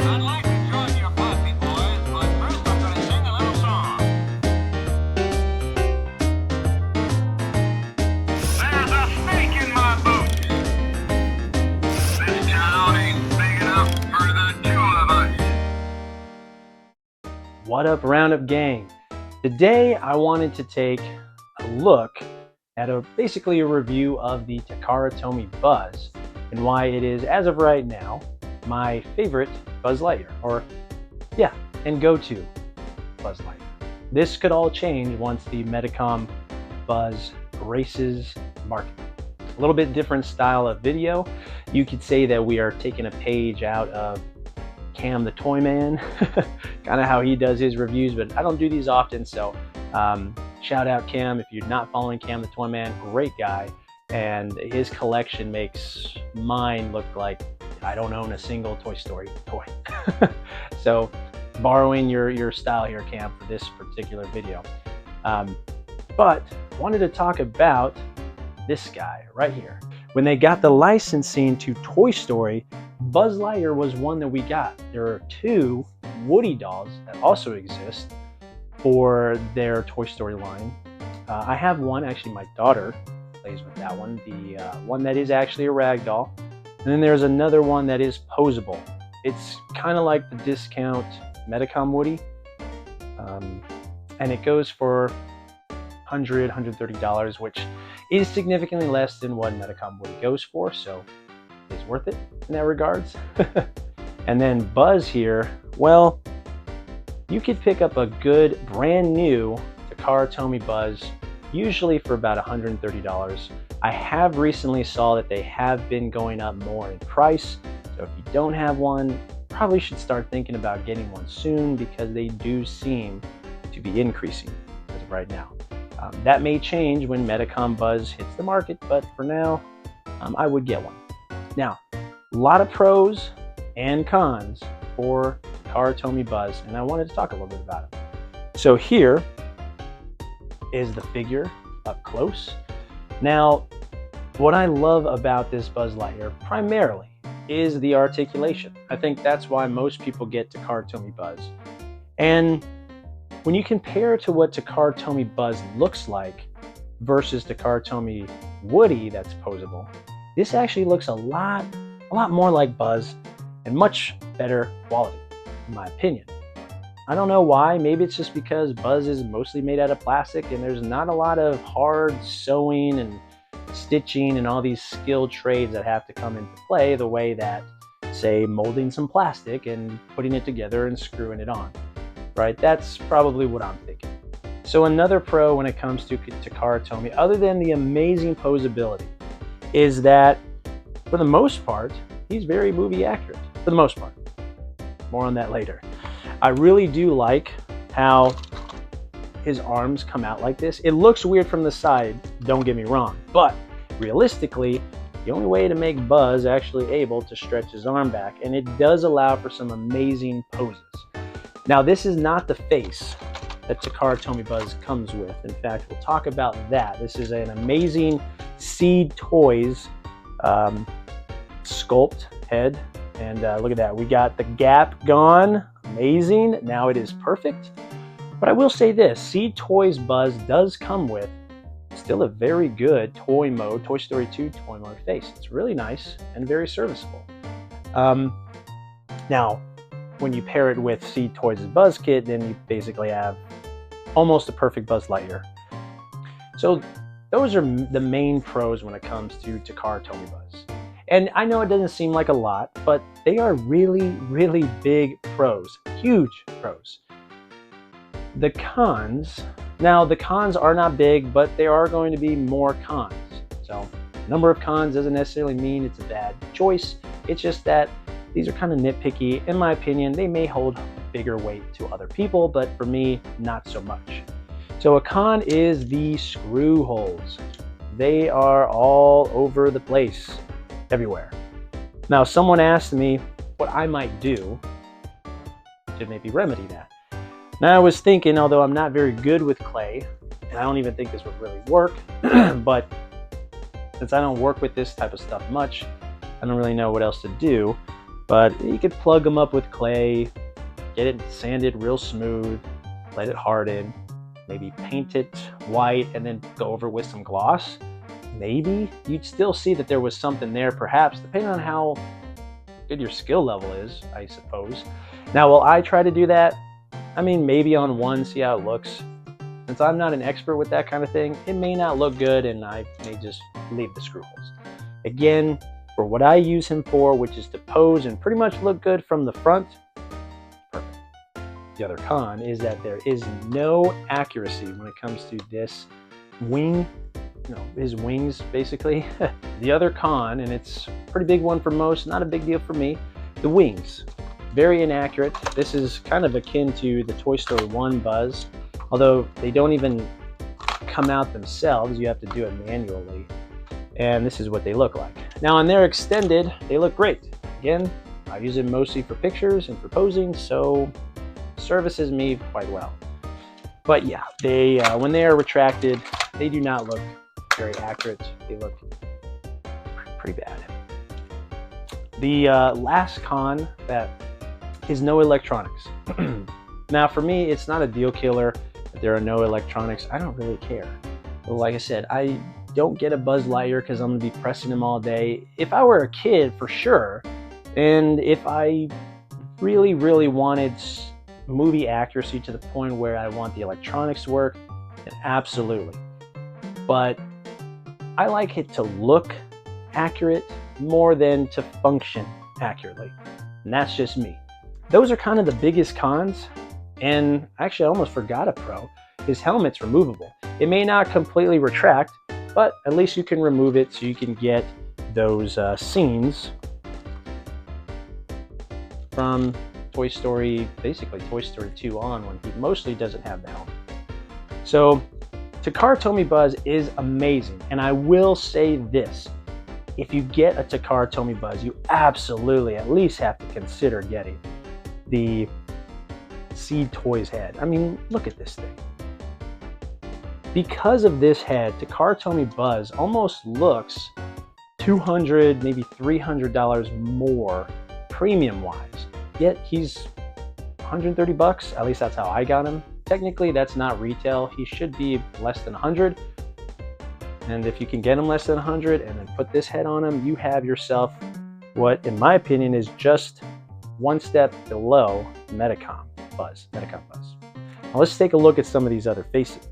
I'd like to join your party, boys, but first I'm gonna sing a little song. There's a snake in my boot. This town ain't big enough for the two of us. What up, Roundup Gang? Today I wanted to take a look at basically a review of the Takara Tomy Buzz and why it is, as of right now, my favorite Buzz Lightyear, and go-to Buzz Lightyear. This could all change once the Medicom Buzz graces market. A little bit different style of video. You could say that we are taking a page out of Cam the Toy Man, kind of how he does his reviews, but I don't do these often, so shout out Cam. If you're not following Cam the Toy Man, great guy, and his collection makes mine look like I don't own a single Toy Story toy. So borrowing your style here, Cam, for this particular video. But wanted to talk about this guy right here. When they got the licensing to Toy Story, Buzz Lightyear was one that we got. There are two Woody dolls that also exist for their Toy Story line. I have one, actually my daughter plays with that one, the one that is actually a rag doll. And then there's another one that is posable. It's kind of like the discount Medicom Woody. And it goes for $100, $130, which is significantly less than what Medicom Woody goes for, so it's worth it in that regards. And then Buzz here, well, you could pick up a good brand new Takara Tomy Buzz, usually for about $130. I have recently saw that they have been going up more in price, so if you don't have one, probably should start thinking about getting one soon because they do seem to be increasing as of right now. That may change when Medicom Buzz hits the market, but for now, I would get one. Now, a lot of pros and cons for Takara Tomy Buzz, and I wanted to talk a little bit about it. So here is the figure up close. Now, what I love about this Buzz Lightyear primarily is the articulation. I think that's why most people get Takara Tomy Buzz. And when you compare to what Takara Tomy Buzz looks like versus Takara Tomy Woody that's posable, this actually looks a lot more like Buzz and much better quality, in my opinion. I don't know why. Maybe it's just because Buzz is mostly made out of plastic and there's not a lot of hard sewing and stitching and all these skilled trades that have to come into play the way that, say, molding some plastic and putting it together and screwing it on, right? That's probably what I'm thinking. So another pro when it comes to Takara Tomy, other than the amazing posability, is that for the most part, he's very movie accurate, for the most part. More on that later. I really do like how his arms come out like this. It looks weird from the side, don't get me wrong, but realistically, the only way to make Buzz actually able to stretch his arm back, and it does allow for some amazing poses. Now, this is not the face that Takara Tomy Buzz comes with. In fact, we'll talk about that. This is an amazing Seed Toys sculpt head, and look at that. We got the gap gone. Amazing. Now it is perfect. But I will say this, Seed Toys Buzz does come with still a very good toy mode, Toy Story 2 toy mode face. It's really nice and very serviceable. Now, when you pair it with Seed Toys' Buzz Kit, then you basically have almost a perfect Buzz Lightyear. So those are the main pros when it comes to Takara Tomy Buzz. And I know it doesn't seem like a lot, but they are really, really big pros, huge pros. The cons, now the cons are not big, but there are going to be more cons. So number of cons doesn't necessarily mean it's a bad choice. It's just that these are kind of nitpicky. In my opinion, they may hold bigger weight to other people, but for me, not so much. So a con is the screw holes. They are all over the place, everywhere. Now, someone asked me what I might do to maybe remedy that. Now, I was thinking, although I'm not very good with clay, and I don't even think this would really work, but since I don't work with this type of stuff much, I don't really know what else to do. But you could plug them up with clay, get it sanded real smooth, let it harden, maybe paint it white and then go over with some gloss. Maybe you'd still see that there was something there, perhaps, depending on how good your skill level is, I suppose. Now, will I try to do that? I mean, maybe on one, see how it looks. Since I'm not an expert with that kind of thing, it may not look good and I may just leave the screw holes. Again, for what I use him for, which is to pose and pretty much look good from the front, perfect. The other con is that there is no accuracy when it comes to this wing, his wings basically. The other con, and it's a pretty big one for most, not a big deal for me, the wings. Very inaccurate. This is kind of akin to the Toy Story 1 Buzz, although they don't even come out themselves, you have to do it manually. And this is what they look like. Now, when they're extended, they look great. Again, I use it mostly for pictures and for posing, so services me quite well. But yeah, they when they are retracted, they do not look very accurate. They look pretty bad. The last con that is no electronics. Now, for me, it's not a deal killer that there are no electronics. I don't really care. Like I said, I don't get a Buzz Lightyear because I'm going to be pressing him all day. If I were a kid, for sure, and if I really, really wanted movie accuracy to the point where I want the electronics to work, then absolutely. But I like it to look accurate more than to function accurately. And that's just me. Those are kind of the biggest cons. And actually, I almost forgot a pro. His helmet's removable. It may not completely retract, but at least you can remove it so you can get those scenes from Toy Story, basically Toy Story 2 on, when he mostly doesn't have the helmet. So Takara Tomy Buzz is amazing, and I will say this. If you get a Takara Tomy Buzz, you absolutely at least have to consider getting the Seed Toys head. I mean, look at this thing. Because of this head, Takara Tomy Buzz almost looks $200, maybe $300 more premium-wise. Yet he's 130 bucks. At least that's how I got him. Technically, that's not retail. He should be less than 100. And if you can get him less than 100 and then put this head on him, you have yourself what, in my opinion, is just one step below Metacom Buzz. Now let's take a look at some of these other faces.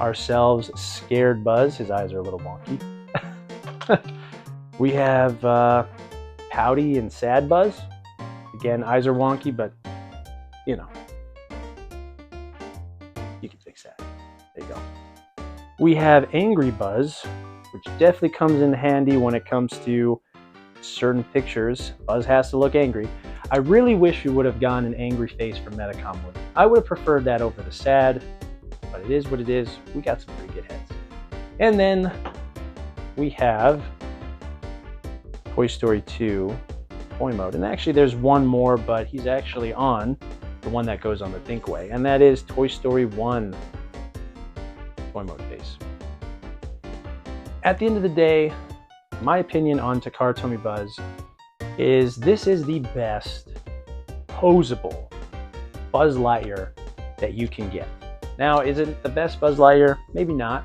Ourselves, Scared Buzz. His eyes are a little wonky. We have Pouty and Sad Buzz. Again, eyes are wonky, but you know, you can fix that. There you go. We have Angry Buzz, which definitely comes in handy when it comes to certain pictures. Buzz has to look angry. I really wish we would have gotten an angry face from Metacom. I would have preferred that over the sad, but it is what it is. We got some pretty good heads. And then we have Toy Story 2 Toy Mode. And actually there's one more, but he's actually on the one that goes on the Thinkway, and that is Toy Story 1 Toy Mode face. At the end of the day, my opinion on Takara Tomy Buzz is this is the best posable Buzz Lightyear that you can get. Now, is it the best Buzz Lightyear? Maybe not.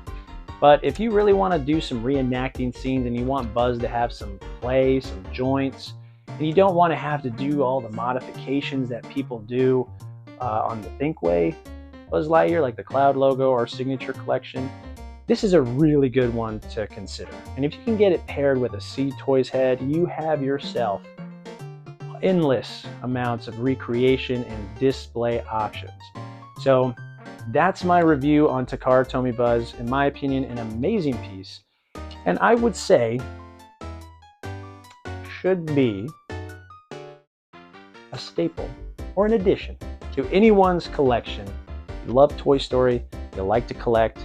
But if you really want to do some reenacting scenes and you want Buzz to have some play, some joints, and you don't want to have to do all the modifications that people do on the Thinkway Buzz Lightyear, like the Cloud logo or Signature Collection, this is a really good one to consider. And if you can get it paired with a Seed Toys head, you have yourself endless amounts of recreation and display options. So that's my review on Takara Tomy Buzz. In my opinion, an amazing piece. And I would say should be a staple or an addition to anyone's collection. You love Toy Story, you like to collect,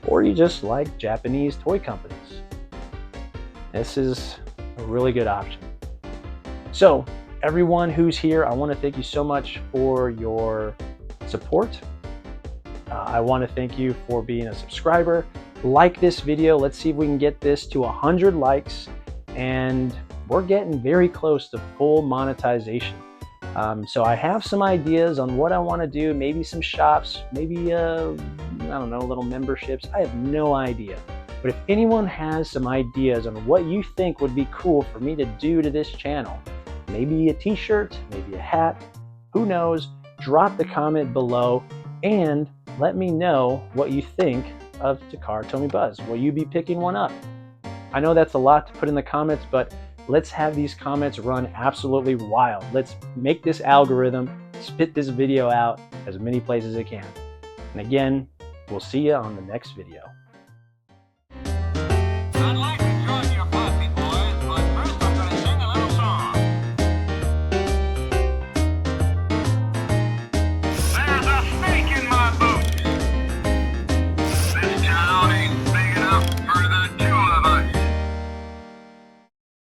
or you just like Japanese toy companies. This is a really good option. So everyone who's here, I want to thank you so much for your support. I want to thank you for being a subscriber. Like this video. Let's see if we can get this to 100 likes. And we're getting very close to full monetization. So I have some ideas on what I want to do, maybe some shops, maybe, I don't know, little memberships. I have no idea. But if anyone has some ideas on what you think would be cool for me to do to this channel, maybe a t-shirt, maybe a hat, who knows, drop the comment below and let me know what you think of Takara Tomy Buzz. Will you be picking one up? I know that's a lot to put in the comments, but let's have these comments run absolutely wild. Let's make this algorithm spit this video out as many places as it can. And again, we'll see you on the next video.